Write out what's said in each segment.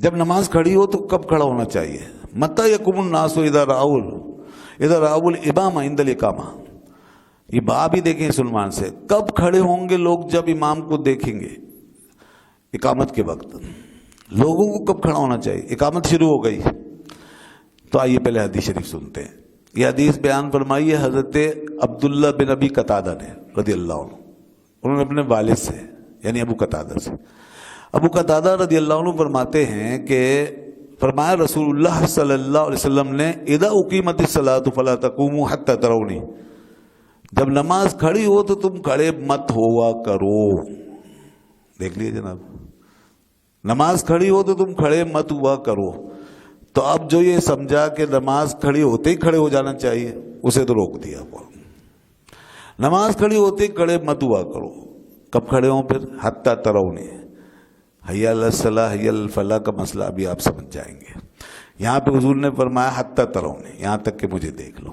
جب نماز کھڑی ہو تو کب کھڑا ہونا چاہیے؟ متی یقوم الناس اذا راؤ الامام عند الاقامہ. یہ باب ہی دیکھیں سلمان سے، کب کھڑے ہوں گے لوگ؟ جب امام کو دیکھیں گے اقامت کے وقت. لوگوں کو کب کھڑا ہونا چاہیے؟ اقامت شروع ہو گئی. تو آئیے پہلے حدیث شریف سنتے ہیں. یہ حدیث بیان فرمائی ہے حضرت عبداللہ بن ابی قتادہ نے رضی اللہ عنہ. انہوں نے اپنے والد سے یعنی ابو قتادہ سے. ابو قتادہ رضی اللہ عنہ فرماتے ہیں کہ فرمایا رسول اللہ صلی اللہ علیہ وسلم نے اذا اقیمت الصلاۃ فلا تقوموا حتى ترونی، جب نماز کھڑی ہو تو تم کھڑے مت ہوا کرو. دیکھ لیے جناب، نماز کھڑی ہو تو تم کھڑے مت ہوا کرو. تو اب جو یہ سمجھا کہ نماز کھڑی ہوتے ہی کھڑے ہو جانا چاہیے، اسے تو روک دیا. نماز کھڑی ہوتے ہی کھڑے مت ہوا کرو. کب کھڑے ہوں پھر؟ حتی ترونی. حی علی الصلاۃ حی علی الفلاح کا مسئلہ ابھی آپ سمجھ جائیں گے. یہاں پہ حضور نے فرمایا حتی ترونی، یہاں تک کہ مجھے دیکھ لو.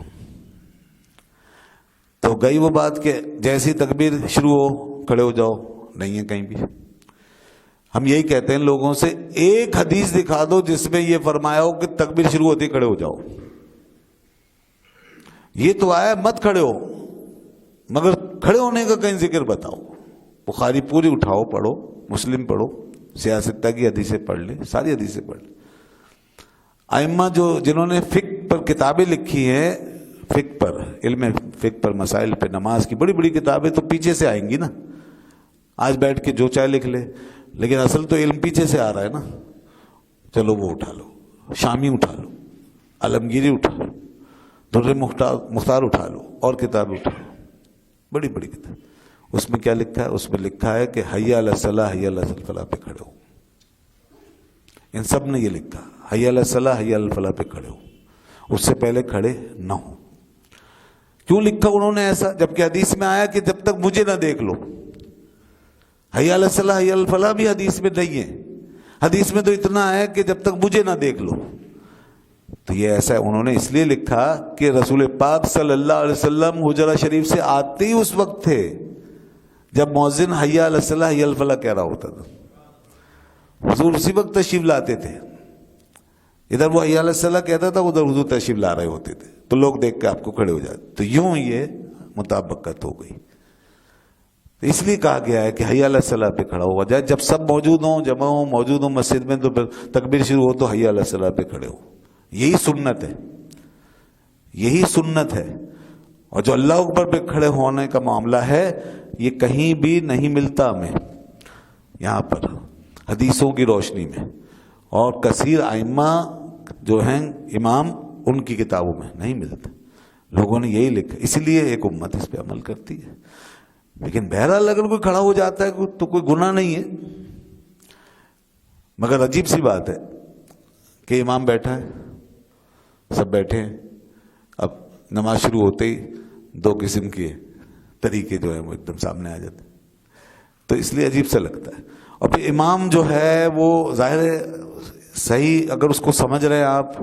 تو گئی وہ بات کہ جیسی تکبیر شروع ہو کھڑے ہو جاؤ، نہیں ہے کہیں بھی. ہم یہی کہتے ہیں لوگوں سے، ایک حدیث دکھا دو جس میں یہ فرمایا ہو کہ تکبیر شروع ہوتے ہی کھڑے ہو جاؤ. یہ تو آیا مت کھڑے ہو، مگر کھڑے ہونے کا کہیں ذکر بتاؤ. بخاری پوری اٹھاؤ پڑھو، مسلم پڑھو، سیاستہ کی حدیثیں پڑھ لیں، ساری حدیثیں پڑھ لیں. ائمہ جنہوں نے فقہ پر کتابیں لکھی ہیں، فقہ پر، علم فقہ پر، مسائل پہ، نماز کی بڑی بڑی کتابیں تو پیچھے سے آئیں گی نا. آج بیٹھ کے جو چاہے لکھ لے، لیکن اصل تو علم پیچھے سے آ رہا ہے نا. چلو وہ اٹھا لو، شامی اٹھا لو، عالمگیری اٹھا لو، در مختار اٹھا لو، اور کتابیں اٹھا لو، بڑی بڑی کتاب. اس میں کیا لکھا ہے؟ اس میں لکھا ہے کہ حی علی الصلاۃ حی علی الفلاح پہ کھڑے ہو. ان سب نے یہ لکھا، حی علی الصلاۃ حی علی الفلاح پہ کھڑے ہو. اس سے پہلے کھڑے نہ ہو. کیوں لکھا انہوں نے ایسا؟ جبکہ حدیث میں آیا کہ جب تک مجھے نہ دیکھ لو. حی علی الصلاۃ حی علی الفلاح بھی حدیث میں نہیں ہے. حدیث میں تو اتنا ہے کہ جب تک مجھے نہ دیکھ لو. تو یہ ایسا انہوں نے اس لیے لکھا کہ رسول پاک صلی اللہ علیہ وسلم حجرہ شریف سے آتے ہی اس وقت تھے جب مؤذن حی علی الصلاۃ حی علی الفلاح کہہ رہا ہوتا تھا. حضور اسی وقت تشریف لاتے تھے. ادھر وہ حی علی الصلاۃ کہتا تھا، ادھر حضور تشریف لا رہے ہوتے تھے، تو لوگ دیکھ کے آپ کو کھڑے ہو جاتے. تو یوں یہ مطابقت ہو گئی. تو اس لیے کہا گیا ہے کہ حی علی الصلاۃ پہ کھڑا ہوا جائے. جب سب موجود ہوں، جمع ہوں، موجود ہوں مسجد میں، تو پھر تکبیر شروع ہو تو حی علی الصلاۃ پہ کھڑے ہو. یہی سنت ہے، یہی سنت ہے. اور جو اللہ اکبر پہ کھڑے ہونے کا معاملہ ہے، یہ کہیں بھی نہیں ملتا ہمیں. یہاں پر حدیثوں کی روشنی میں اور کثیر ائمہ جو ہیں امام، ان کی کتابوں میں نہیں ملتا. لوگوں نے یہی لکھا، اسی لیے ایک امت اس پہ عمل کرتی ہے. لیکن بہرحال اگر کوئی کھڑا ہو جاتا ہے تو کوئی گناہ نہیں ہے. مگر عجیب سی بات ہے کہ امام بیٹھا ہے، سب بیٹھے ہیں، اب نماز شروع ہوتے ہی دو قسم کے طریقے جو ہیں وہ ایک دم سامنے آ جاتے ہیں. تو اس لیے عجیب سا لگتا ہے. اور پھر امام جو ہے وہ ظاہر ہے صحیح، اگر اس کو سمجھ رہے ہیں آپ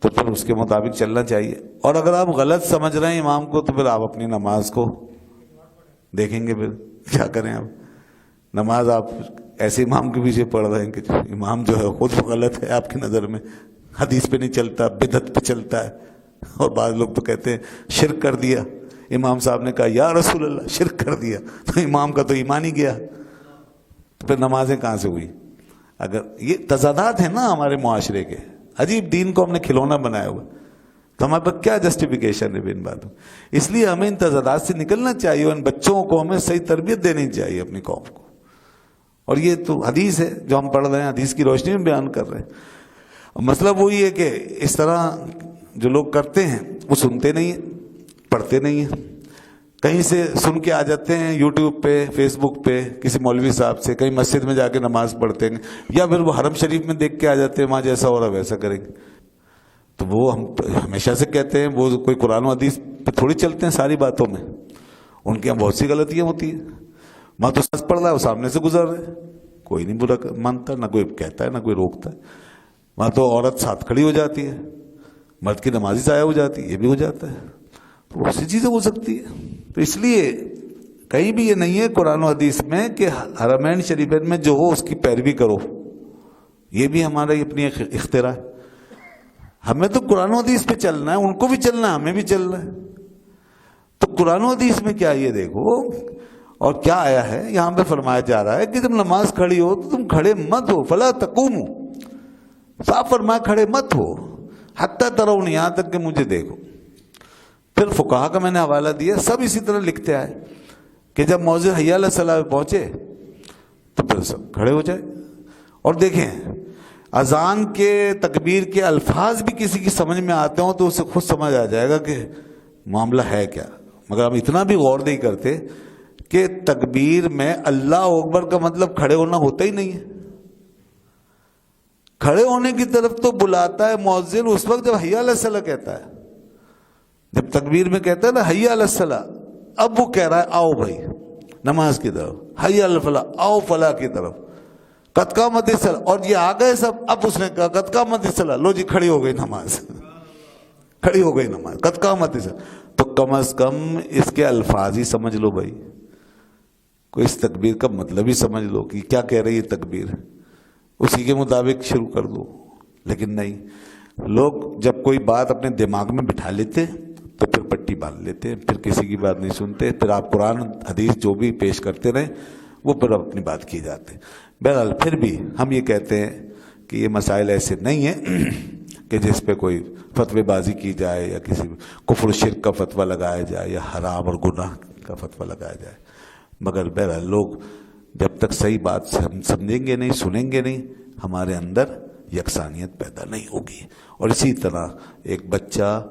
تو پھر اس کے مطابق چلنا چاہیے. اور اگر آپ غلط سمجھ رہے ہیں امام کو تو پھر آپ اپنی نماز کو دیکھیں گے. پھر کیا کریں آپ؟ نماز آپ ایسے امام کے پیچھے پڑھ رہے ہیں کہ امام جو ہے خود غلط ہے آپ کی نظر میں، حدیث پہ نہیں چلتا، بدعت پہ چلتا ہے. اور بعض لوگ تو کہتے ہیں شرک کر دیا. امام صاحب نے کہا یا رسول اللہ شرک کر دیا، تو امام کا تو ایمان ہی گیا. تو پھر نمازیں کہاں سے ہوئی؟ اگر یہ تضادات ہیں نا ہمارے معاشرے کے، عجیب. دین کو ہم نے کھلونا بنایا ہوا، تو ہمارے پاس کیا جسٹیفیکیشن ہے ان باتوں؟ اس لیے ہمیں ان تضادات سے نکلنا چاہیے. ان بچوں کو ہمیں صحیح تربیت دینی چاہیے اپنی قوم کو. اور یہ تو حدیث ہے جو ہم پڑھ رہے ہیں، حدیث کی روشنی میں بیان کر رہے ہیں. مطلب وہی ہے کہ اس طرح جو لوگ کرتے ہیں وہ سنتے نہیں ہیں، پڑھتے نہیں ہیں. کہیں سے سن کے آ جاتے ہیں یوٹیوب پہ، فیس بک پہ، کسی مولوی صاحب سے، کہیں مسجد میں جا کے نماز پڑھتے ہیں، یا پھر وہ حرم شریف میں دیکھ کے آ جاتے ہیں وہاں جیسا ہو رہا ویسا کریں گے. تو وہ ہم ہمیشہ سے کہتے ہیں وہ کوئی قرآن و حدیث پہ تھوڑی چلتے ہیں ساری باتوں میں. ان کے یہاں بہت سی غلطیاں ہوتی ہیں. وہاں تو سچ پڑھ رہا ہے، وہ سامنے سے گزر رہے، کوئی نہیں برا مانتا، نہ کوئی کہتا ہے نہ کوئی روکتا ہے. وہاں تو عورت ساتھ کھڑی ہو جاتی ہے، مرد کی نمازی ضائع ہو جاتی ہے، یہ بھی ہو جاتا ہے. تو بہت سی چیزیں ہو سکتی ہے. تو اس لیے کہیں بھی یہ نہیں ہے قرآن و حدیث میں کہ حرمین شریفین میں جو ہو اس کی پیروی کرو. یہ بھی ہمارا اپنی اختراع ہے. ہمیں تو قرآن و حدیث پہ چلنا ہے, ان کو بھی چلنا ہے, ہمیں بھی چلنا ہے. تو قرآن و حدیث میں کیا یہ دیکھو اور کیا آیا ہے یہاں پہ فرمایا جا رہا ہے کہ جب نماز کھڑی ہو تو تم کھڑے مت ہو, فلا تقوموا, صاف فرمایا کھڑے مت ہو, حتی ترون, یہاں تک کہ مجھے دیکھو. پھر فقہا کا میں نے حوالہ دیا, سب اسی طرح لکھتے آئے کہ جب موضع حی علی الصلاۃ پہ پہنچے تو پھر سب کھڑے ہو جائے. اور دیکھیں اذان کے تکبیر کے الفاظ بھی کسی کی سمجھ میں آتے ہوں تو اسے خود سمجھ آ جائے گا کہ معاملہ ہے کیا. مگر ہم اتنا بھی غور نہیں کرتے کہ تکبیر میں اللہ اکبر کا مطلب کھڑے ہونا ہوتا ہی نہیں ہے. کھڑے ہونے کی طرف تو بلاتا ہے مؤذن اس وقت جب حی علی الصلاۃ کہتا ہے. جب تکبیر میں کہتا ہے نا حی علی الصلاۃ, اب وہ کہہ رہا ہے آؤ بھائی نماز کی طرف, حی علی الفلاح, آؤ فلاح کی طرف, قد قامت الصلاۃ, اور یہ آ گئے سب. اب اس نے کہا قد قامت الصلاۃ, لو جی کھڑی ہو گئی نماز, کھڑی ہو گئی نماز, قد قامت الصلاۃ. تو کم از کم اس کے الفاظ ہی سمجھ لو بھائی, کوئی اس تکبیر کا مطلب ہی سمجھ لو کہ کیا کہہ رہی ہے تکبیر, اسی کے مطابق شروع کر دو. لیکن نہیں, لوگ جب کوئی بات اپنے دماغ میں بٹھا لیتے تو پھر پٹی باندھ لیتے ہیں, پھر کسی کی بات نہیں سنتے, پھر آپ قرآن حدیث جو بھی پیش کرتے رہیں وہ پھر اپنی بات کی جاتے. بہرحال پھر بھی ہم یہ کہتے ہیں کہ یہ مسائل ایسے نہیں ہیں کہ جس پہ کوئی فتوی بازی کی جائے یا کسی کفر و شرک کا فتویٰ لگایا جائے یا حرام اور گناہ کا فتویٰ لگایا جائے. مگر بہرحال لوگ جب تک صحیح بات سمجھیں گے نہیں, سنیں گے نہیں, ہمارے اندر یکسانیت پیدا نہیں ہوگی. اور اسی طرح ایک بچہ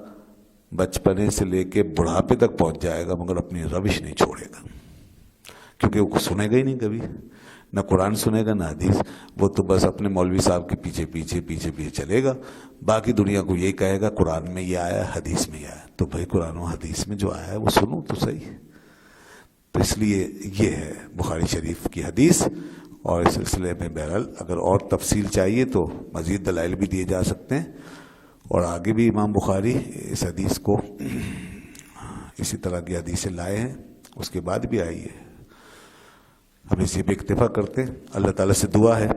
بچپنے سے لے کے بڑھاپے تک پہنچ جائے گا مگر اپنی روش نہیں چھوڑے گا, کیونکہ وہ سنے گا ہی نہیں کبھی, نہ قرآن سنے گا نہ حدیث. وہ تو بس اپنے مولوی صاحب کے پیچھے پیچھے پیچھے پیچھے چلے گا, باقی دنیا کو یہی کہے گا قرآن میں یہ آیا, حدیث میں یہ آیا. تو بھائی قرآن و حدیث میں جو آیا ہے وہ سنو تو صحیح. تو اس لیے یہ ہے بخاری شریف کی حدیث. اور اس سلسلے میں بہرحال اگر اور تفصیل چاہیے تو مزید دلائل بھی دیے جا سکتے ہیں, اور آگے بھی امام بخاری اس حدیث کو اسی طرح کی حدیثیں لائے ہیں, اس کے بعد بھی آئی ہے. ہم اسی پہ اکتفا کرتے ہیں. اللہ تعالیٰ سے دعا ہے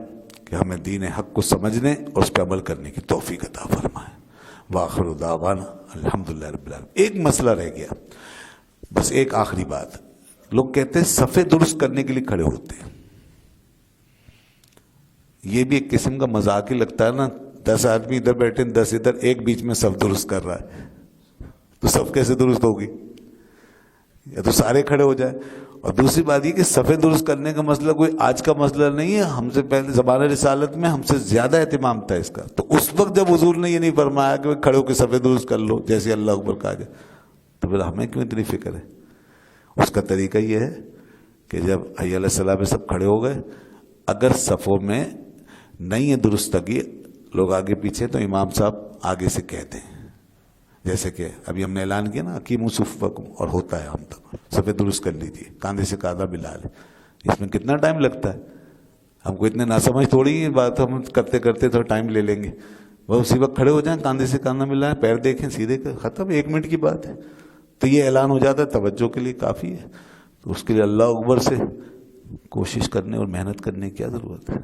کہ ہمیں دین حق کو سمجھنے اور اس پہ عمل کرنے کی توفیق عطا فرمائے. وآخر دعوانا الحمدللہ رب العالمین. ایک مسئلہ رہ گیا, بس ایک آخری بات. لوگ کہتے ہیں صفے درست کرنے کے لیے کھڑے ہوتے ہیں. یہ بھی ایک قسم کا مذاق ہی لگتا ہے نا, 10 آدمی ادھر بیٹھے, 10 ادھر, ایک بیچ میں صف درست کر رہا ہے, تو صف کیسے درست ہوگی؟ یا تو سارے کھڑے ہو جائے. اور دوسری بات یہ کہ صفے درست کرنے کا مسئلہ کوئی آج کا مسئلہ نہیں ہے, ہم سے پہلے زمانہ رسالت میں ہم سے زیادہ اہتمام تھا اس کا. تو اس وقت جب حضور نے یہ نہیں فرمایا کہ کھڑے ہو کے صفے درست کر لو جیسے اللہ اکبر کہا جائے, تو پھر ہمیں کیوں اتنی فکر ہے؟ اس کا طریقہ یہ ہے کہ جب حی علیہ السلام میں سب کھڑے ہو گئے, اگر صفوں میں نہیں ہے درستگی, لوگ آگے پیچھے, تو امام صاحب آگے سے کہتے ہیں, جیسے کہ ابھی ہم نے اعلان کیا نا اقیموا صفوفکم, اور ہوتا ہے ہم تک صفے درست کر لیجیے, کاندھے سے کاندھا ملا لیں. اس میں کتنا ٹائم لگتا ہے؟ ہم کو اتنے ناسمجھ تھوڑی ہے بات, ہم کرتے کرتے تھوڑا ٹائم لے لیں گے. وہ اسی وقت کھڑے ہو جائیں, کاندھے سے کاندھا ملائیں, پیر دیکھیں سیدھے, ختم, 1 منٹ کی بات ہے. تو یہ اعلان ہو جاتا ہے, توجہ کے لیے کافی ہے. تو اس کے لیے اللہ اکبر سے کوشش کرنے اور محنت کرنے کی کیا ضرورت ہے؟